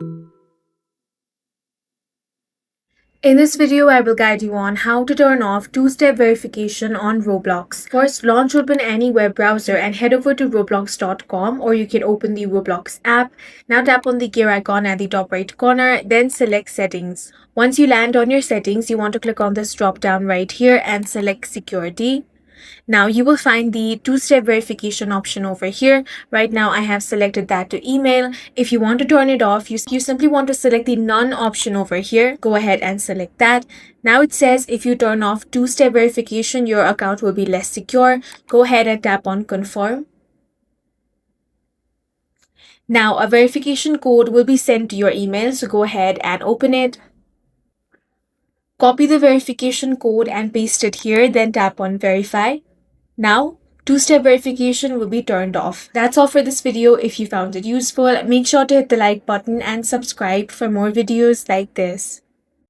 In this video, I will guide you on how to turn off two-step verification on Roblox. First, launch open any web browser and head over to roblox.com, or you can open the Roblox app. Now tap on the gear icon at the top right corner, then select settings. Once you land on your settings, you want to click on this drop down right here and select security. Now you will find the two-step verification option over here. Right now I have selected that to email. If you want to turn it off, you simply want to select the none option over here. Go ahead and select that. Now it says if you turn off two-step verification, your account will be less secure. Go ahead and tap on confirm. Now a verification code will be sent to your email, so go ahead and open it. Copy the verification code and paste it here, then tap on verify. Now, two-step verification will be turned off. That's all for this video. If you found it useful, make sure to hit the like button and subscribe for more videos like this.